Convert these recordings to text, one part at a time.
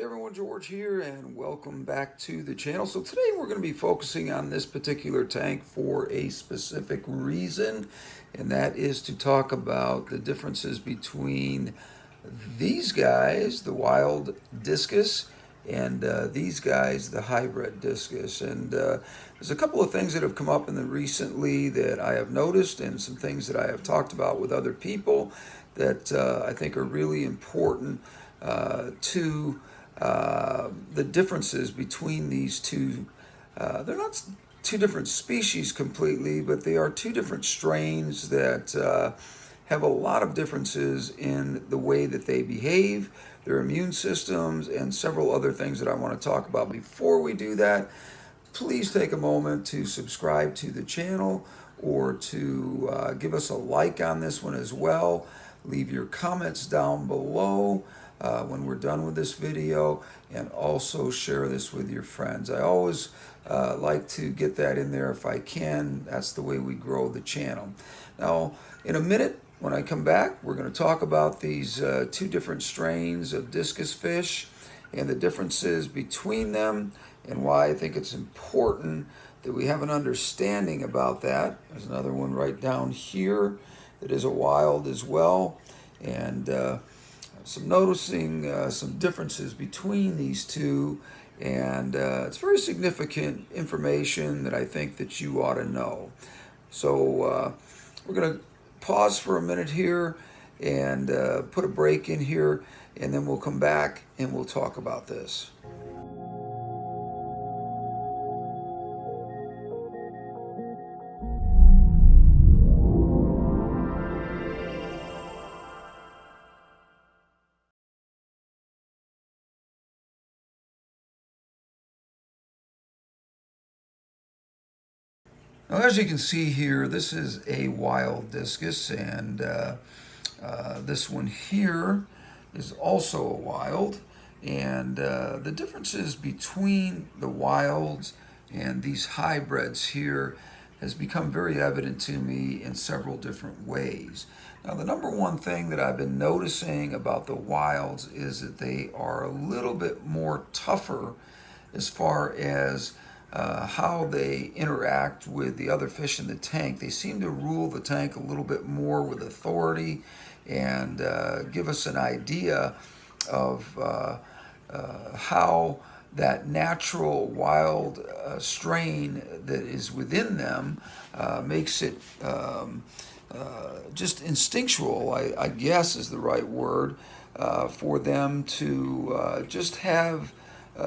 everyone, George here, and welcome back to the channel. So today we're going to be focusing on this particular tank for a specific reason, and that is to talk about the differences between these guys, the wild Discus, and these guys, the hybrid Discus. And there's a couple of things that have come up in the recently that I have noticed, and some things that I have talked about with other people that I think are really important to the differences between these two. They're not two different species completely, but they are two different strains that have a lot of differences in the way that they behave, their immune systems, and several other things that I want to talk about. Before we do that, please take a moment to subscribe to the channel or to give us a like on this one as well. Leave your comments down below when we're done with this video, and also share this with your friends. I always like to get that in there if I can. That's the way we grow the channel. Now, in a minute, when I come back, we're going to talk about these two different strains of discus fish and the differences between them, and why I think it's important that we have an understanding about that. There's another one right down here that is a wild as well, and noticing some differences between these two, and it's very significant information that I think that you ought to know. So we're going to pause for a minute here and put a break in here, and then we'll come back and we'll talk about this. Now, as you can see here, this is a wild discus, and this one here is also a wild. And the differences between the wilds and these hybrids here has become very evident to me in several different ways. Now, the number one thing that I've been noticing about the wilds is that they are a little bit more tougher as far as how they interact with the other fish in the tank. They seem to rule the tank a little bit more with authority, and give us an idea of how that natural wild strain that is within them makes it just instinctual, I guess is the right word, for them to just have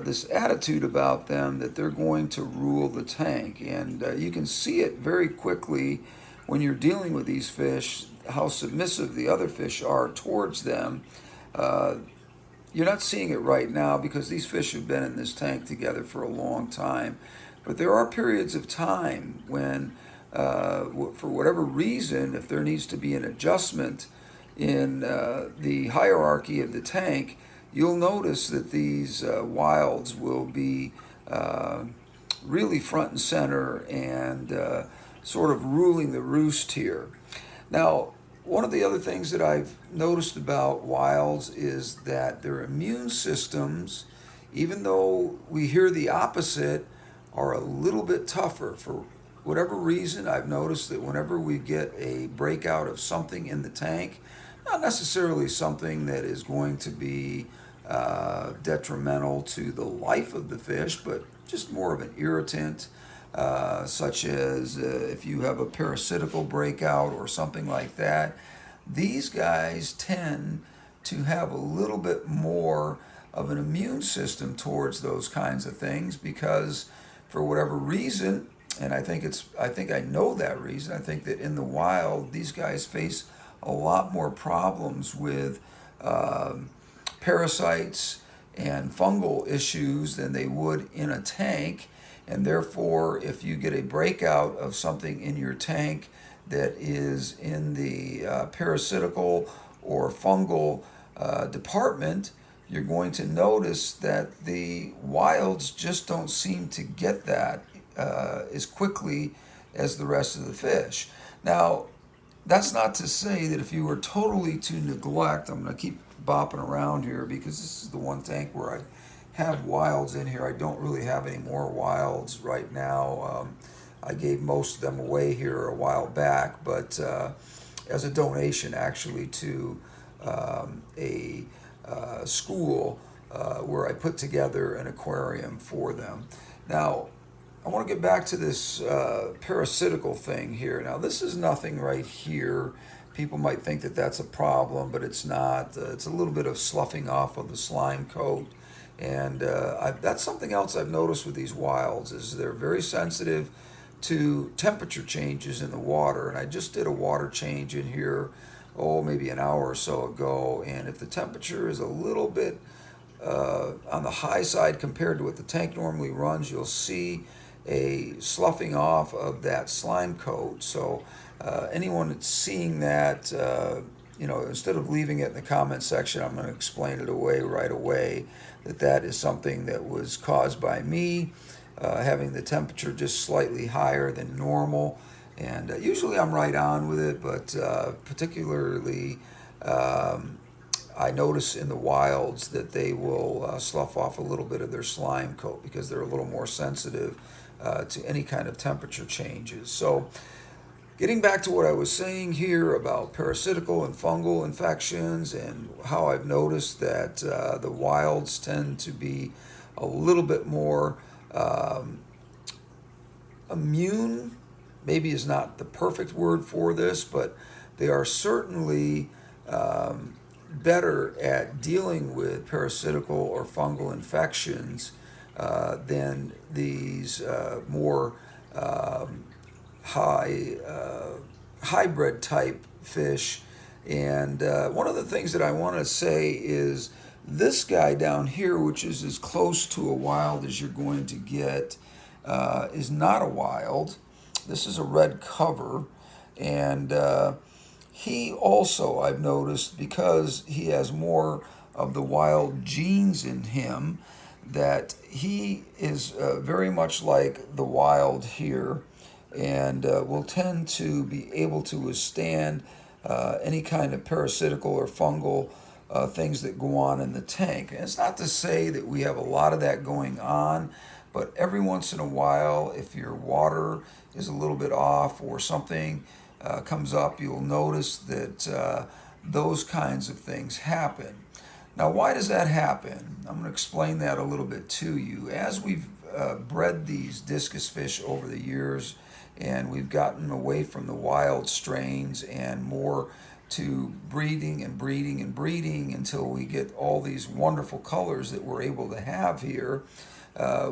this attitude about them that they're going to rule the tank. And you can see it very quickly when you're dealing with these fish, how submissive the other fish are towards them. You're not seeing it right now because these fish have been in this tank together for a long time. But there are periods of time when, for whatever reason, if there needs to be an adjustment in the hierarchy of the tank, you'll notice that these wilds will be really front and center and sort of ruling the roost here. Now, one of the other things that I've noticed about wilds is that their immune systems, even though we hear the opposite, are a little bit tougher. For whatever reason, I've noticed that whenever we get a breakout of something in the tank, not necessarily something that is going to be detrimental to the life of the fish, but just more of an irritant, such as if you have a parasitical breakout or something like that. These guys tend to have a little bit more of an immune system towards those kinds of things, because for whatever reason, and I think I know that reason, I think that in the wild these guys face a lot more problems with parasites and fungal issues than they would in a tank. And therefore, if you get a breakout of something in your tank that is in the parasitical or fungal department, you're going to notice that the wilds just don't seem to get that as quickly as the rest of the fish. Now, that's not to say that if you were totally to neglect, I'm going to keep bopping around here because this is the one tank where I have wilds in here. I don't really have any more wilds right now. I gave most of them away here a while back, but as a donation actually to a school where I put together an aquarium for them. Now, I want to get back to this parasitical thing here. Now, this is nothing right here. People might think that that's a problem, but it's not. It's a little bit of sloughing off of the slime coat. And that's something else I've noticed with these wilds is they're very sensitive to temperature changes in the water. And I just did a water change in here, maybe an hour or so ago. And if the temperature is a little bit on the high side compared to what the tank normally runs, you'll see a sloughing off of that slime coat. So anyone that's seeing that, instead of leaving it in the comment section, I'm going to explain it away right away, that is something that was caused by me having the temperature just slightly higher than normal. And usually I'm right on with it, but particularly I notice in the wilds that they will slough off a little bit of their slime coat because they're a little more sensitive to any kind of temperature changes. So getting back to what I was saying here about parasitical and fungal infections and how I've noticed that the wilds tend to be a little bit more immune, maybe is not the perfect word for this, but they are certainly better at dealing with parasitical or fungal infections than these more hybrid type fish. And one of the things that I want to say is this guy down here, which is as close to a wild as you're going to get, is not a wild. This is a red cover. And he also, I've noticed, because he has more of the wild genes in him, that he is very much like the wild here, and will tend to be able to withstand any kind of parasitical or fungal things that go on in the tank. And it's not to say that we have a lot of that going on, but every once in a while, if your water is a little bit off or something comes up, you'll notice that those kinds of things happen. Now, why does that happen? I'm going to explain that a little bit to you. As we've bred these discus fish over the years, and we've gotten away from the wild strains and more to breeding and breeding and breeding until we get all these wonderful colors that we're able to have here,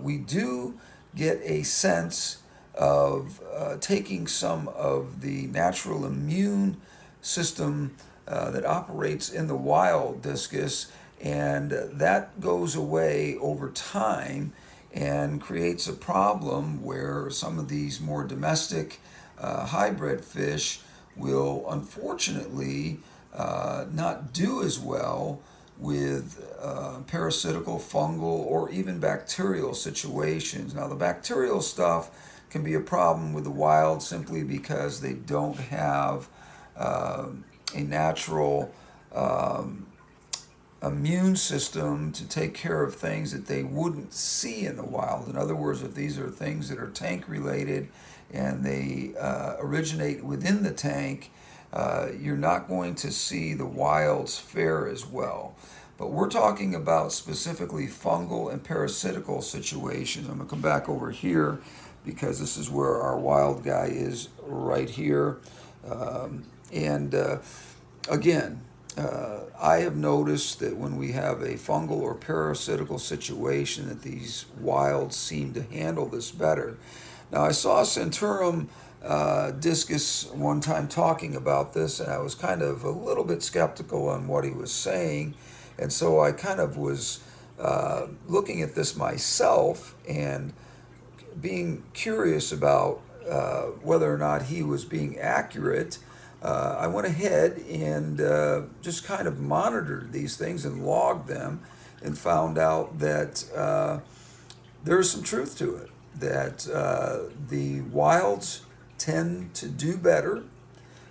we do get a sense of taking some of the natural immune system that operates in the wild discus, and that goes away over time and creates a problem where some of these more domestic hybrid fish will unfortunately not do as well with parasitical, fungal, or even bacterial situations. Now, the bacterial stuff can be a problem with the wild simply because they don't have a natural immune system to take care of things that they wouldn't see in the wild. In other words, if these are things that are tank related and they originate within the tank, you're not going to see the wilds fare as well. But we're talking about specifically fungal and parasitical situations. I'm going to come back over here because this is where our wild guy is right here. Again, I have noticed that when we have a fungal or parasitical situation that these wilds seem to handle this better. Now, I saw Centaurum Discus one time talking about this, and I was kind of a little bit skeptical on what he was saying. And so I kind of was looking at this myself and being curious about whether or not he was being accurate. I went ahead and just kind of monitored these things and logged them and found out that there's some truth to it, that the wilds tend to do better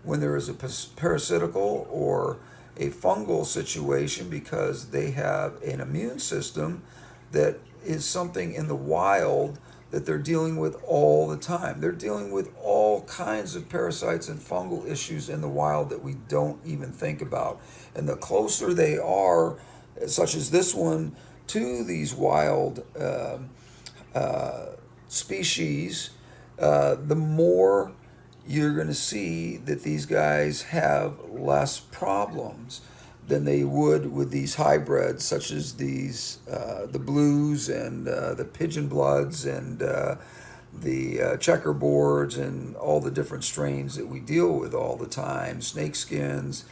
when there is a parasitical or a fungal situation because they have an immune system that is something in the wild that they're dealing with all the time. They're dealing with all kinds of parasites and fungal issues in the wild that we don't even think about. And the closer they are, such as this one, to these wild species, the more you're going to see that these guys have less problems than they would with these hybrids, such as these the blues and the pigeon bloods and the checkerboards and all the different strains that we deal with all the time, snakeskins,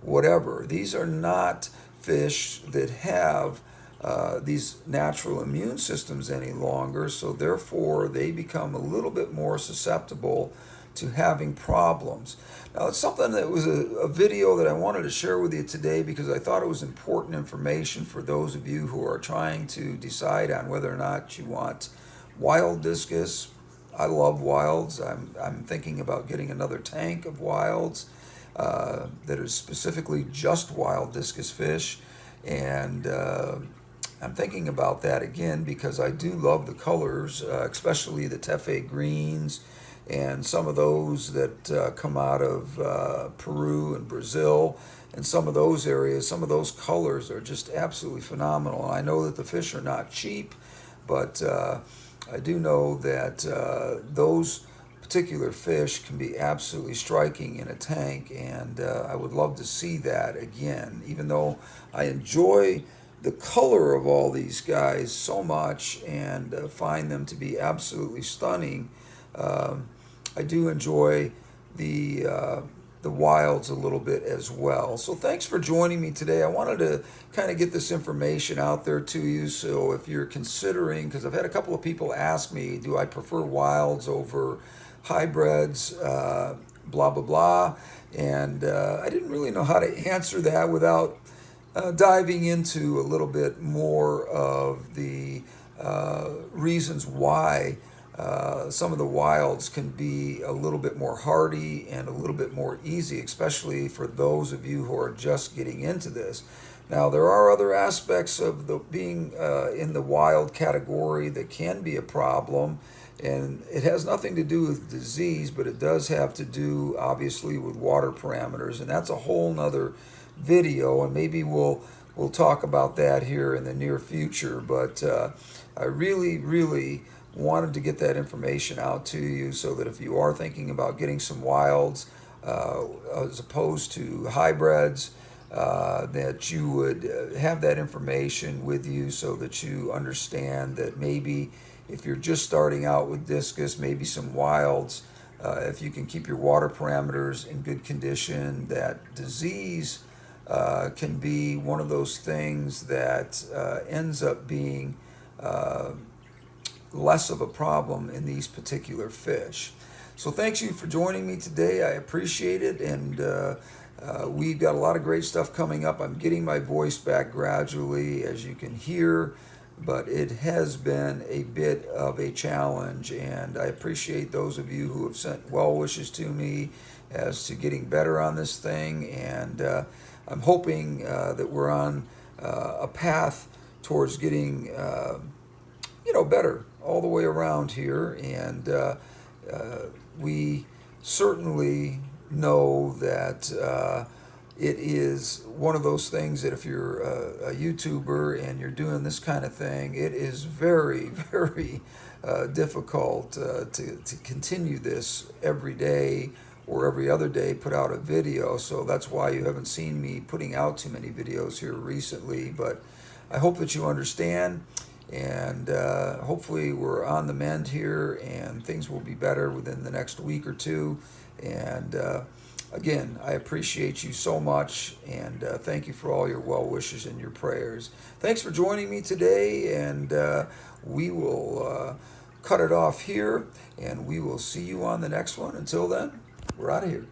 whatever. These are not fish that have these natural immune systems any longer, so therefore they become a little bit more susceptible to having problems. Now, it's something that was a video that I wanted to share with you today because I thought it was important information for those of you who are trying to decide on whether or not you want wild discus. I love wilds. I'm thinking about getting another tank of wilds that is specifically just wild discus fish, and I'm thinking about that again because I do love the colors, especially the Tefe greens and some of those that come out of Peru and Brazil and some of those areas. Some of those colors are just absolutely phenomenal. And I know that the fish are not cheap, but I do know that those particular fish can be absolutely striking in a tank, and I would love to see that again. Even though I enjoy the color of all these guys so much and find them to be absolutely stunning, I do enjoy the wilds a little bit as well. So thanks for joining me today. I wanted to kind of get this information out there to you. So if you're considering, because I've had a couple of people ask me, do I prefer wilds over hybrids, blah, blah, blah. And I didn't really know how to answer that without diving into a little bit more of the reasons why some of the wilds can be a little bit more hardy and a little bit more easy, especially for those of you who are just getting into this. Now, there are other aspects of the being in the wild category that can be a problem, and it has nothing to do with disease, but it does have to do, obviously, with water parameters, and that's a whole nother video, and maybe we'll talk about that here in the near future. But I really wanted to get that information out to you so that if you are thinking about getting some wilds as opposed to hybrids, that you would have that information with you so that you understand that maybe if you're just starting out with discus, maybe some wilds, if you can keep your water parameters in good condition, that disease can be one of those things that ends up being less of a problem in these particular fish. So thanks you for joining me today. I appreciate it, and we've got a lot of great stuff coming up. I'm getting my voice back gradually, as you can hear, but it has been a bit of a challenge, and I appreciate those of you who have sent well wishes to me as to getting better on this thing, and I'm hoping that we're on a path towards getting better all the way around here, and we certainly know that it is one of those things that if you're a YouTuber and you're doing this kind of thing, it is very difficult to continue this every day or every other day, put out a video. So that's why you haven't seen me putting out too many videos here recently, but I hope that you understand. And hopefully we're on the mend here and things will be better within the next week or two. And again, I appreciate you so much, and thank you for all your well wishes and your prayers. Thanks for joining me today, and we will cut it off here, and we will see you on the next one. Until then, we're out of here.